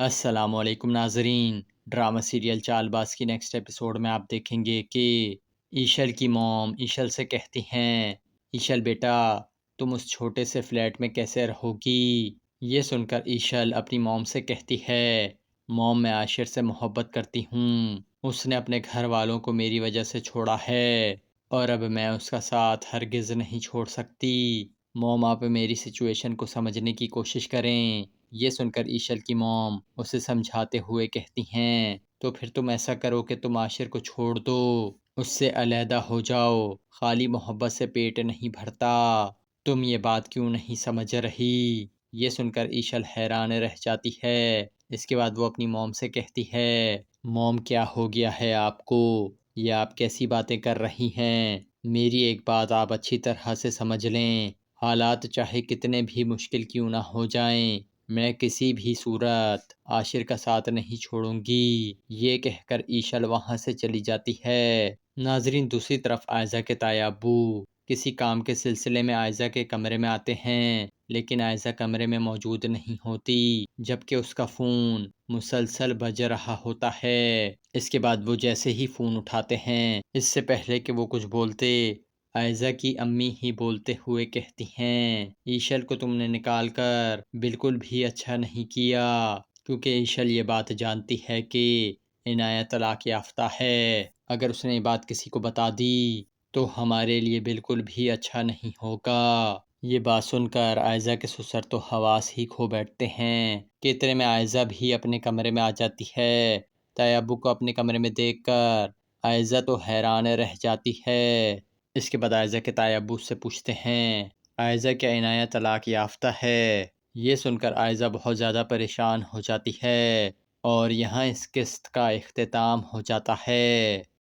السلام علیکم ناظرین، ڈرامہ سیریل چال باز کی نیکسٹ ایپیسوڈ میں آپ دیکھیں گے کہ ایشل کی موم ایشل سے کہتی ہیں، ایشل بیٹا تم اس چھوٹے سے فلیٹ میں کیسے رہو گی؟ یہ سن کر ایشل اپنی موم سے کہتی ہے، موم میں عاشر سے محبت کرتی ہوں، اس نے اپنے گھر والوں کو میری وجہ سے چھوڑا ہے اور اب میں اس کا ساتھ ہرگز نہیں چھوڑ سکتی۔ موم آپ میری سچویشن کو سمجھنے کی کوشش کریں۔ یہ سن کر ایشل کی موم اسے سمجھاتے ہوئے کہتی ہیں، تو پھر تم ایسا کرو کہ تم عاشر کو چھوڑ دو، اس سے علیحدہ ہو جاؤ، خالی محبت سے پیٹ نہیں بھرتا، تم یہ بات کیوں نہیں سمجھ رہی؟ یہ سن کر ایشل حیران رہ جاتی ہے۔ اس کے بعد وہ اپنی موم سے کہتی ہے، موم کیا ہو گیا ہے آپ کو؟ یہ آپ کیسی باتیں کر رہی ہیں؟ میری ایک بات آپ اچھی طرح سے سمجھ لیں، حالات چاہے کتنے بھی مشکل کیوں نہ ہو جائیں، میں کسی بھی صورت عاشر کا ساتھ نہیں چھوڑوں گی۔ یہ کہہ کر ایشل وہاں سے چلی جاتی ہے۔ ناظرین، دوسری طرف عائزہ کے تایا ابو کسی کام کے سلسلے میں عائزہ کے کمرے میں آتے ہیں، لیکن عائزہ کمرے میں موجود نہیں ہوتی، جبکہ اس کا فون مسلسل بج رہا ہوتا ہے۔ اس کے بعد وہ جیسے ہی فون اٹھاتے ہیں، اس سے پہلے کہ وہ کچھ بولتے، عائزہ کی امی ہی بولتے ہوئے کہتی ہیں، ایشل کو تم نے نکال کر بالکل بھی اچھا نہیں کیا، کیونکہ ایشل یہ بات جانتی ہے کہ عنایت طلاق یافتہ ہے، اگر اس نے یہ بات کسی کو بتا دی تو ہمارے لیے بالکل بھی اچھا نہیں ہوگا۔ یہ بات سن کر عائزہ کے سسر تو حواس ہی کھو بیٹھتے ہیں کہ اتنے میں عائزہ بھی اپنے کمرے میں آ جاتی ہے۔ تایا ابو کو اپنے کمرے میں دیکھ کر عائزہ تو حیران رہ جاتی ہے۔ اس کے بعد عائزہ کے تایا ابو سے پوچھتے ہیں، عائزہ کیا عنایت طلاق یافتہ ہے؟ یہ سن کر عائزہ بہت زیادہ پریشان ہو جاتی ہے اور یہاں اس قسط کا اختتام ہو جاتا ہے۔